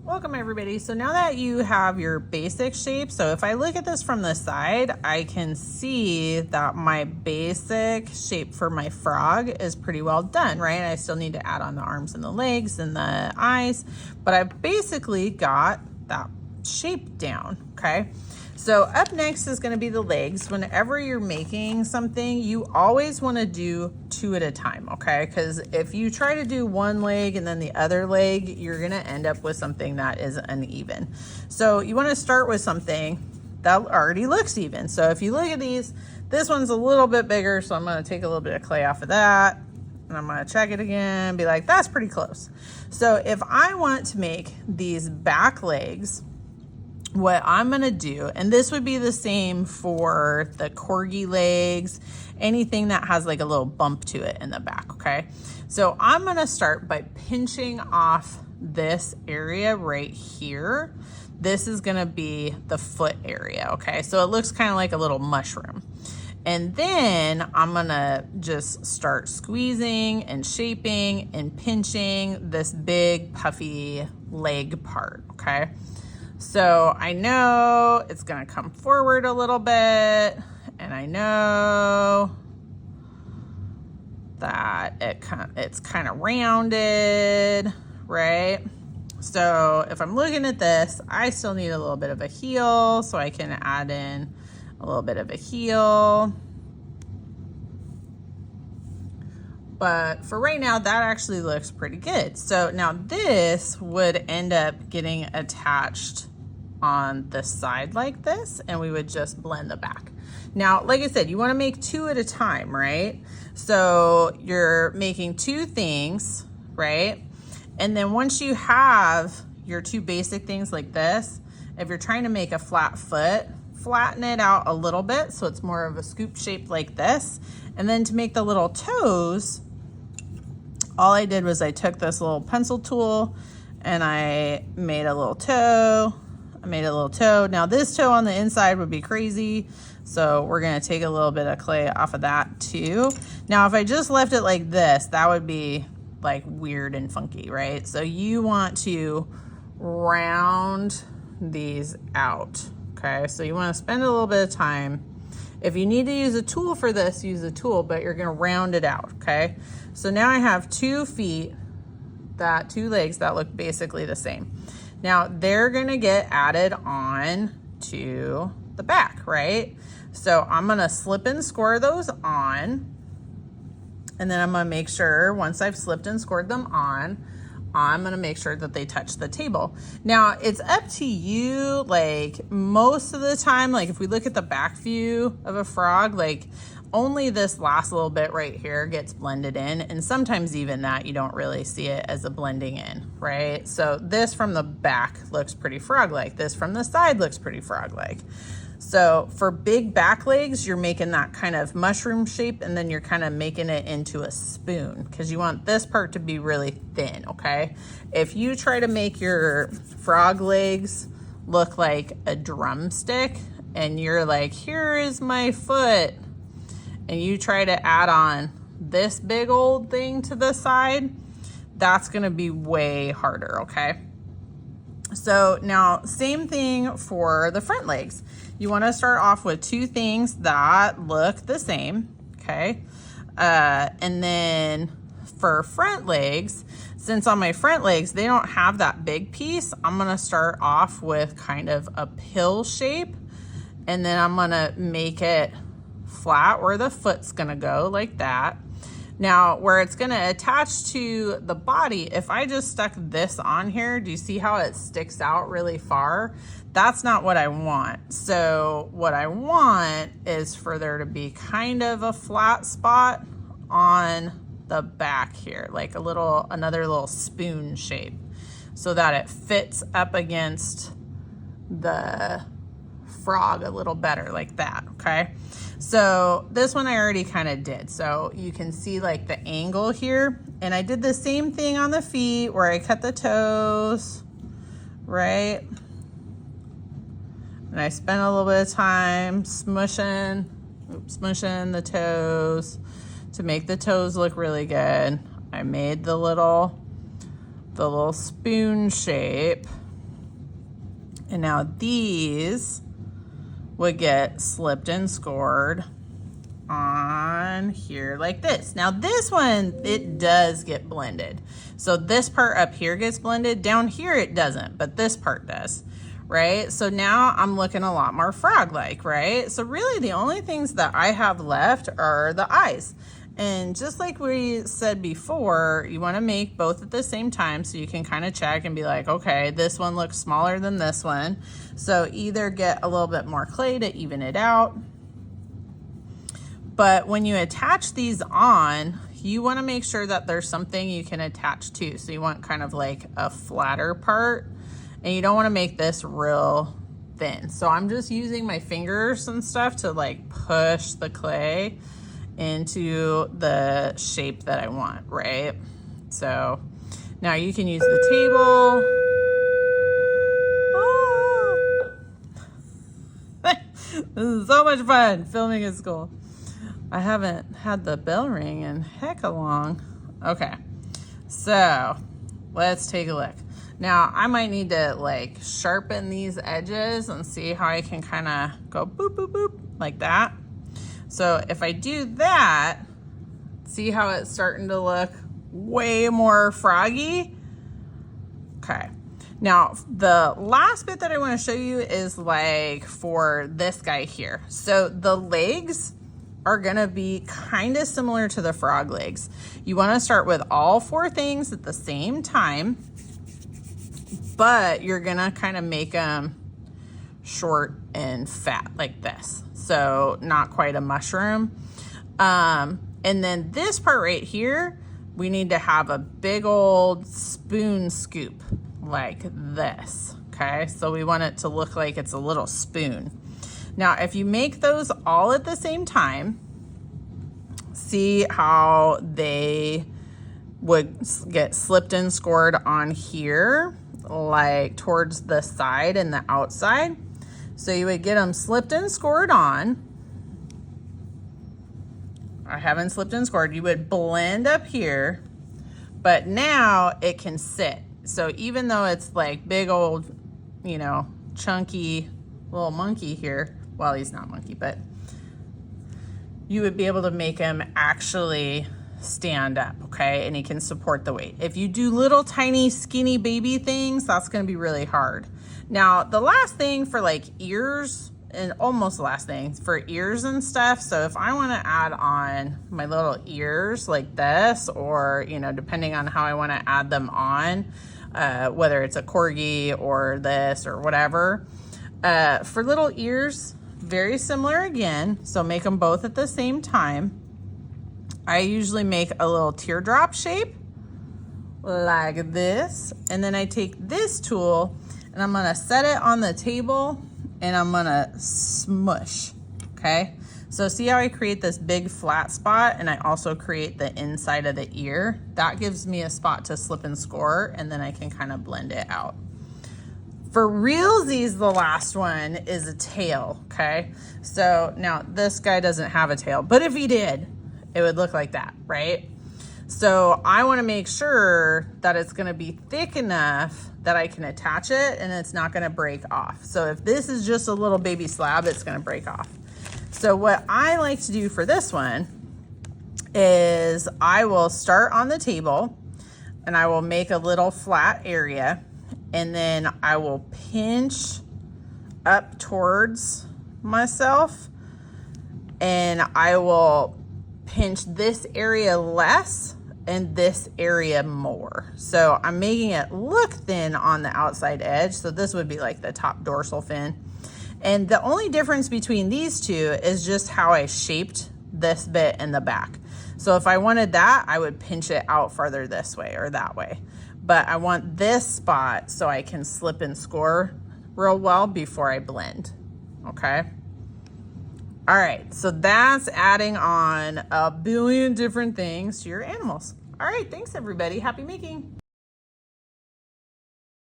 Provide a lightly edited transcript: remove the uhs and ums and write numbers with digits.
Welcome everybody. So now that you have your basic shape, so if I look at this from the side, I can see that my basic shape for my frog is pretty well done, right? I still need to add on the arms and the legs and the eyes, but I've basically got that shape down, okay? So up next is going to be the legs. Whenever you're making something, you always want to do two at a time, okay? Because if you try to do one leg and then the other leg, you're going to end up with something that is uneven. So you want to start with something that already looks even. So if you look at these, this one's a little bit bigger, so I'm going to take a little bit of clay off of that, and I'm going to check it again, be like, that's pretty close. So if I want to make these back legs, what I'm gonna do, and this would be the same for the corgi legs, anything that has like a little bump to it in the back, okay? So I'm gonna start by pinching off this area right here. This is gonna be the foot area, okay? So it looks kind of like a little mushroom. And then I'm gonna just start squeezing and shaping and pinching this big puffy leg part, okay? So I know it's gonna come forward a little bit, and I know that it's kind of rounded, right? So if I'm looking at this, I still need a little bit of a heel, so I can add in a little bit of a heel. But for right now, that actually looks pretty good. So now this would end up getting attached on the side like this, and we would just blend the back. Now, like I said, you wanna make two at a time, right? So you're making two things, right? And then once you have your two basic things like this, if you're trying to make a flat foot, flatten it out a little bit so it's more of a scoop shape like this. And then to make the little toes, all I did was I took this little pencil tool and I made a little toe. Now this toe on the inside would be crazy, so we're gonna take a little bit of clay off of that too. Now if I just left it like this, that would be like weird and funky, right? So you want to round these out, okay? So you wanna spend a little bit of time. If you need to use a tool for this, use a tool, but you're gonna round it out, okay? So now I have 2 feet, two legs that look basically the same. Now they're gonna get added on to the back, right? So I'm gonna slip and score those on, and then I'm gonna make sure once I've slipped and scored them on, I'm gonna make sure that they touch the table. Now it's up to you, like most of the time, like if we look at the back view of a frog, like only this last little bit right here gets blended in, and sometimes even that you don't really see it as a blending in, right? So this from the back looks pretty frog-like. This from the side looks pretty frog-like. So for big back legs, you're making that kind of mushroom shape, and then you're kind of making it into a spoon because you want this part to be really thin, okay? If you try to make your frog legs look like a drumstick and you're like, here is my foot, and you try to add on this big old thing to the side, that's gonna be way harder, okay? So now, same thing for the front legs. You wanna start off with 2 things that look the same, okay? And then for front legs, since on my front legs, they don't have that big piece, I'm gonna start off with kind of a pill shape, and then I'm gonna make it flat where the foot's gonna go like that. Now where it's gonna attach to the body, if I just stuck this on here, do you see how it sticks out really far? That's not what I want. So what I want is for there to be kind of a flat spot on the back here, like another little spoon shape, so that it fits up against the frog a little better like that, okay? So this one I already kind of did. So you can see like the angle here, and I did the same thing on the feet where I cut the toes, right? And I spent a little bit of time smushing the toes to make the toes look really good. I made the little spoon shape, And now these would get slipped and scored on here like this. Now this one, it does get blended. So this part up here gets blended. Down here it doesn't, but this part does, right? So now I'm looking a lot more frog-like, right? So really the only things that I have left are the eyes. And just like we said before, you want to make both at the same time so you can kind of check and be like, okay, this one looks smaller than this one. So either get a little bit more clay to even it out. But when you attach these on, you want to make sure that there's something you can attach to. So you want kind of like a flatter part, and you don't want to make this real thin. So I'm just using my fingers and stuff to like push the clay into the shape that I want, right? So now you can use the table. Oh. This is so much fun filming at school. I haven't had the bell ring in heck a long. Okay, so let's take a look. Now I might need to like sharpen these edges and see how I can kind of go boop, boop, boop, like that. So if I do that, see how it's starting to look way more froggy? Okay. Now, the last bit that I want to show you is like for this guy here. So the legs are going to be kind of similar to the frog legs. You want to start with all four things at the same time, but you're going to kind of make them short and fat like this. So not quite a mushroom. And then this part right here, we need to have a big old spoon scoop like this. Okay, so we want it to look like it's a little spoon. Now, if you make those all at the same time, see how they would get slipped and scored on here, like towards the side and the outside. So you would get them slipped and scored on. I haven't slipped and scored. You would blend up here, but now it can sit. So even though it's like big old, you know, chunky little monkey here, well, he's not monkey, but you would be able to make him actually stand up, okay? And he can support the weight. If you do little tiny skinny baby things, that's gonna be really hard. Now, the last thing for like ears, and almost the last thing for ears and stuff. So if I want to add on my little ears like this, or, you know, depending on how I want to add them on, whether it's a corgi or this or whatever, for little ears, very similar again. So make them both at the same time. I usually make a little teardrop shape like this. And then I take this tool and I'm gonna set it on the table and I'm gonna smush, okay? So see how I create this big flat spot and I also create the inside of the ear? That gives me a spot to slip and score, and then I can kind of blend it out. For realsies, the last one is a tail, okay? So now this guy doesn't have a tail, but if he did, it would look like that, right? So I wanna make sure that it's gonna be thick enough that I can attach it and it's not gonna break off. So if this is just a little baby slab, it's gonna break off. So what I like to do for this one is I will start on the table and I will make a little flat area, and then I will pinch up towards myself and I will pinch this area less and this area more. So I'm making it look thin on the outside edge. So this would be like the top dorsal fin. And the only difference between these two is just how I shaped this bit in the back. So if I wanted that, I would pinch it out farther this way or that way. But I want this spot so I can slip and score real well before I blend, okay? All right, so that's adding on a billion different things to your animals. All right, thanks everybody. Happy making.